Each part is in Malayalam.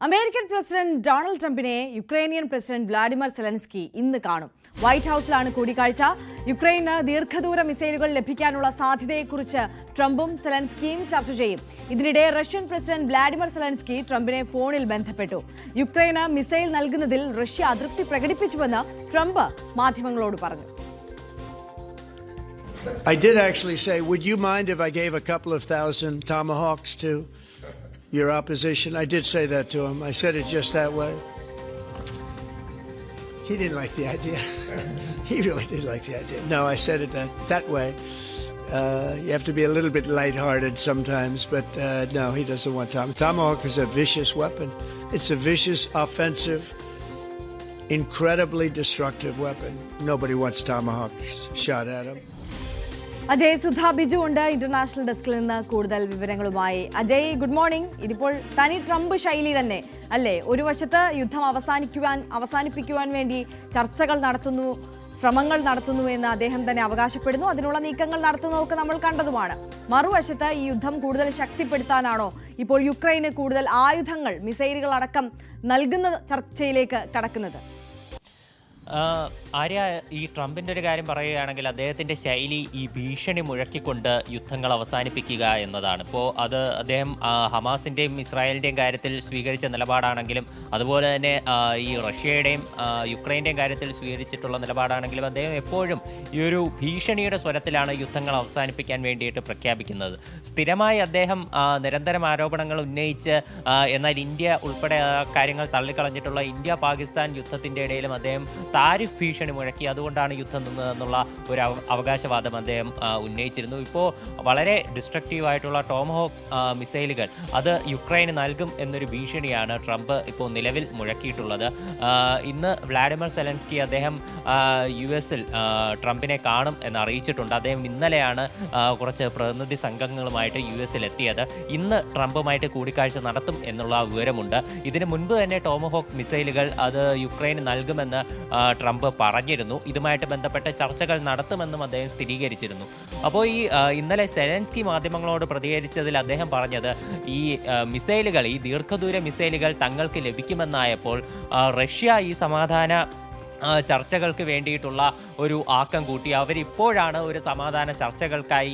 അമേരിക്കൻ പ്രസിഡന്റ് ഡൊണാൾഡ് ട്രംപിനെ യുക്രൈനിയൻ പ്രസിഡന്റ് വ്ളാഡിമിർ സെലൻസ്കി ഇന്ന് കാണും. വൈറ്റ് ഹൌസിലാണ് കൂടിക്കാഴ്ച. യുക്രൈന് ദീർഘദൂര മിസൈലുകൾ ലഭിക്കാനുള്ള സാധ്യതയെക്കുറിച്ച് ട്രംപും സെലൻസ്കിയും ചർച്ച ചെയ്യും. ഇതിനിടെ റഷ്യൻ പ്രസിഡന്റ് വ്ളാഡിമിർ സെലൻസ്കി ട്രംപിനെ ഫോണിൽ ബന്ധപ്പെട്ടു. യുക്രൈന് മിസൈൽ നൽകുന്നതിൽ റഷ്യ അതൃപ്തി പ്രകടിപ്പിച്ചുവെന്ന് ട്രംപ് മാധ്യമങ്ങളോട് പറഞ്ഞു. I did actually say, would you mind if I gave a couple of thousand Tomahawks to your opposition? I did say that to him. I said it just that way. He didn't like the idea. He really didn't like the idea. No, I said it that way. You have to be a little bit lighthearted sometimes, but no, he doesn't want Tomahawk is a vicious weapon. It's a vicious, offensive, incredibly destructive weapon. Nobody wants Tomahawk shot at him. Ajay Sudha Biju ഉണ്ട് ഇന്റർനാഷണൽ ഡെസ്കിൽ നിന്ന് കൂടുതൽ വിവരങ്ങളുമായി. Ajay, good morning. ഇതിപ്പോൾ തനി ട്രംപ് ശൈലി തന്നെ അല്ലേ? ഒരു വശത്ത് യുദ്ധം അവസാനിപ്പിക്കുവാൻ വേണ്ടി ചർച്ചകൾ നടത്തുന്നു, ശ്രമങ്ങൾ നടത്തുന്നു എന്ന് അദ്ദേഹം തന്നെ അവകാശപ്പെടുന്നു. അതിനുള്ള നീക്കങ്ങൾ നടത്തുന്നതൊക്കെ നമ്മൾ കണ്ടതുമാണ്. മറുവശത്ത് ഈ യുദ്ധം കൂടുതൽ ശക്തിപ്പെടുത്താനാണോ ഇപ്പോൾ യുക്രൈന് കൂടുതൽ ആയുധങ്ങൾ, മിസൈലുകൾ അടക്കം നൽകുന്ന ചർച്ചയിലേക്ക് കടക്കുന്നത്? ആര്യ, ഈ ട്രംപിൻ്റെ ഒരു കാര്യം പറയുകയാണെങ്കിൽ അദ്ദേഹത്തിൻ്റെ ശൈലി ഈ ഭീഷണി മുഴക്കിക്കൊണ്ട് യുദ്ധങ്ങൾ അവസാനിപ്പിക്കുക എന്നതാണ്. ഇപ്പോൾ അത് അദ്ദേഹം ഹമാസിൻ്റെയും ഇസ്രായേലിൻ്റെയും കാര്യത്തിൽ സ്വീകരിച്ച നിലപാടാണെങ്കിലും അതുപോലെ തന്നെ ഈ റഷ്യയുടെയും യുക്രൈൻ്റെയും കാര്യത്തിൽ സ്വീകരിച്ചിട്ടുള്ള നിലപാടാണെങ്കിലും അദ്ദേഹം എപ്പോഴും ഈ ഒരു ഭീഷണിയുടെ സ്വരത്തിലാണ് യുദ്ധങ്ങൾ അവസാനിപ്പിക്കാൻ വേണ്ടിയിട്ട് പ്രഖ്യാപിക്കുന്നത്. സ്ഥിരമായി അദ്ദേഹം നിരന്തരം ആരോപണങ്ങൾ ഉന്നയിച്ച് എന്നാൽ ഇന്ത്യ ഉൾപ്പെടെ കാര്യങ്ങൾ തള്ളിക്കളഞ്ഞിട്ടുള്ള ഇന്ത്യ പാകിസ്ഥാൻ യുദ്ധത്തിൻ്റെ ഇടയിലും അദ്ദേഹം താരിഫ് ഭീഷണി മുഴക്കി, അതുകൊണ്ടാണ് യുദ്ധം നിന്നതെന്നുള്ള ഒരു അവകാശവാദം അദ്ദേഹം ഉന്നയിച്ചിരുന്നു. ഇപ്പോൾ വളരെ ഡിസ്ട്രക്റ്റീവായിട്ടുള്ള ടോമഹോക്ക് മിസൈലുകൾ അത് യുക്രൈന് നൽകും എന്നൊരു ഭീഷണിയാണ് ട്രംപ് ഇപ്പോൾ നിലവിൽ മുഴക്കിയിട്ടുള്ളത്. ഇന്ന് വ്ളാഡിമിർ സെലൻസ്കി അദ്ദേഹം US-ൽ ട്രംപിനെ കാണും എന്ന് അറിയിച്ചിട്ടുണ്ട്. അദ്ദേഹം ഇന്നലെയാണ് കുറച്ച് പ്രതിനിധി സംഘങ്ങളുമായിട്ട് US-ൽ എത്തിയത്. ഇന്ന് ട്രംപുമായിട്ട് കൂടിക്കാഴ്ച നടത്തും എന്നുള്ള വിവരമുണ്ട്. ഇതിനു മുൻപ് തന്നെ ടോമഹോക്ക് മിസൈലുകൾ അത് യുക്രൈന് നൽകുമെന്ന് ട്രംപ് പറഞ്ഞിരുന്നു. ഇതുമായിട്ട് ബന്ധപ്പെട്ട ചർച്ചകൾ നടത്തുമെന്നും അദ്ദേഹം സ്ഥിരീകരിച്ചിരുന്നു. അപ്പോൾ ഈ ഇന്നലെ സെലൻസ്കി മാധ്യമങ്ങളോട് പ്രതികരിച്ചതിൽ അദ്ദേഹം പറഞ്ഞത് ഈ മിസൈലുകൾ, ഈ ദീർഘദൂര മിസൈലുകൾ തങ്ങൾക്ക് ലഭിക്കുമെന്നായപ്പോൾ റഷ്യ ഈ സമാധാന ചർച്ചകൾക്ക് വേണ്ടിയിട്ടുള്ള ഒരു ആക്കം കൂട്ടി. അവരിപ്പോഴാണ് ഒരു സമാധാന ചർച്ചകൾക്കായി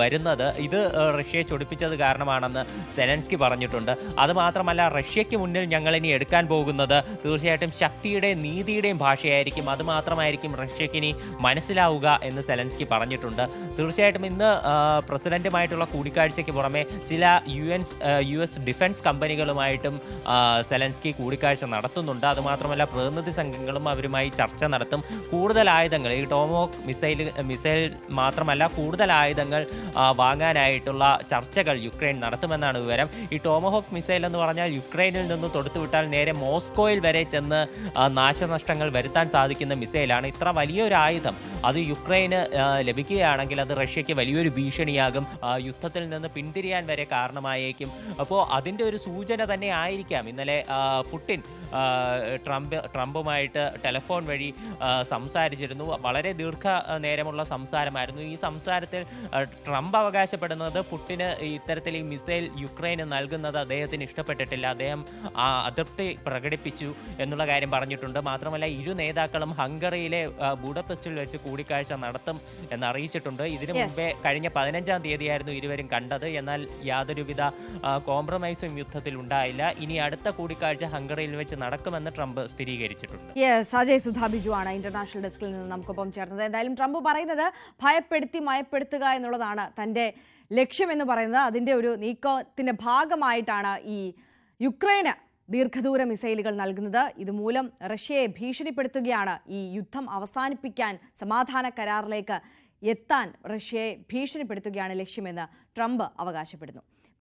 വരുന്നത്. ഇത് റഷ്യയെ ചൊടിപ്പിച്ചത് കാരണമാണെന്ന് സെലൻസ്കി പറഞ്ഞിട്ടുണ്ട്. അതുമാത്രമല്ല, റഷ്യയ്ക്ക് മുന്നിൽ ഞങ്ങളിനി എടുക്കാൻ പോകുന്നത് തീർച്ചയായിട്ടും ശക്തിയുടെയും നീതിയുടെയും ഭാഷയായിരിക്കും. അതുമാത്രമായിരിക്കും റഷ്യക്കിനി മനസ്സിലാവുക എന്ന് സെലൻസ്കി പറഞ്ഞിട്ടുണ്ട്. തീർച്ചയായിട്ടും ഇന്ന് പ്രസിഡന്റുമായിട്ടുള്ള കൂടിക്കാഴ്ചയ്ക്ക് പുറമെ ചില US ഡിഫൻസ് കമ്പനികളുമായിട്ടും സെലൻസ്കി കൂടിക്കാഴ്ച നടത്തുന്നുണ്ട്. അതുമാത്രമല്ല, പ്രതിനിധി സംഘങ്ങളും അവരുമായി ചർച്ച നടത്തും. കൂടുതൽ ആയുധങ്ങൾ, ഈ ടോമഹോക്ക് മിസൈൽ മാത്രമല്ല കൂടുതൽ ആയുധങ്ങൾ വാങ്ങാനായിട്ടുള്ള ചർച്ചകൾ യുക്രൈൻ നടത്തുമെന്നാണ് വിവരം. ഈ ടോമഹോക്ക് മിസൈൽ എന്ന് പറഞ്ഞാൽ യുക്രൈനിൽ നിന്ന് തൊടുത്തുവിട്ടാൽ നേരെ മോസ്കോയിൽ വരെ ചെന്ന് നാശനഷ്ടങ്ങൾ വരുത്താൻ സാധിക്കുന്ന മിസൈലാണ്. ഇത്ര വലിയൊരു ആയുധം അത് യുക്രൈന് ലഭിക്കുകയാണെങ്കിൽ അത് റഷ്യയ്ക്ക് വലിയൊരു ഭീഷണിയാകും, യുദ്ധത്തിൽ നിന്ന് പിന്തിരിയാൻ വരെ കാരണമായേക്കും. അപ്പോൾ അതിൻ്റെ ഒരു സൂചന തന്നെ ആയിരിക്കാം ഇന്നലെ പുടിൻ ട്രംപുമായിട്ട് ടെലിഫോൺ വഴി സംസാരിച്ചിരുന്നു. വളരെ ദീർഘനേരമുള്ള സംസാരമായിരുന്നു. ഈ സംസാരത്തിൽ ട്രംപ് അവകാശപ്പെടുന്നത് പുടിന് ഇത്തരത്തിൽ ഈ മിസൈൽ യുക്രൈന് നൽകുന്നത് അദ്ദേഹത്തിന് ഇഷ്ടപ്പെട്ടിട്ടില്ല, അദ്ദേഹം അതൃപ്തി പ്രകടിപ്പിച്ചു എന്നുള്ള കാര്യം പറഞ്ഞിട്ടുണ്ട്. മാത്രമല്ല, ഇരു നേതാക്കളും ഹംഗറിയിലെ ബുഡാപെസ്റ്റിൽ വെച്ച് കൂടിക്കാഴ്ച നടത്തും എന്നറിയിച്ചിട്ടുണ്ട്. ഇതിനു മുമ്പേ കഴിഞ്ഞ 15-ാം തീയതിയായിരുന്നു ഇരുവരും കണ്ടത്. എന്നാൽ യാതൊരുവിധ കോംപ്രമൈസും യുദ്ധത്തിൽ ഉണ്ടായില്ല. ഇനി അടുത്ത കൂടിക്കാഴ്ച ഹംഗറിയിൽ വെച്ച് നടക്കുമെന്ന് ട്രംപ് സ്ഥിരീകരിച്ചിട്ടുണ്ട്. അജയ് സുധാ ബിജു ആണ് ഇന്റർനാഷണൽ ഡെസ്കിൽ നിന്ന് നമുക്കൊപ്പം ചേർന്നത്. എന്തായാലും ട്രംപ് പറയുന്നത് ഭയപ്പെടുത്തി മയപ്പെടുത്തുക എന്നുള്ളതാണ് തൻ്റെ ലക്ഷ്യമെന്ന് പറയുന്നത്. അതിൻ്റെ ഒരു നീക്കത്തിൻ്റെ ഭാഗമായിട്ടാണ് ഈ യുക്രൈന് ദീർഘദൂര മിസൈലുകൾ നൽകുന്നത്. ഇതുമൂലം റഷ്യയെ ഭീഷണിപ്പെടുത്തുകയാണ്. ഈ യുദ്ധം അവസാനിപ്പിക്കാൻ, സമാധാന കരാറിലേക്ക് എത്താൻ റഷ്യയെ ഭീഷണിപ്പെടുത്തുകയാണ് ലക്ഷ്യമെന്ന് ട്രംപ് അവകാശപ്പെടുന്നു.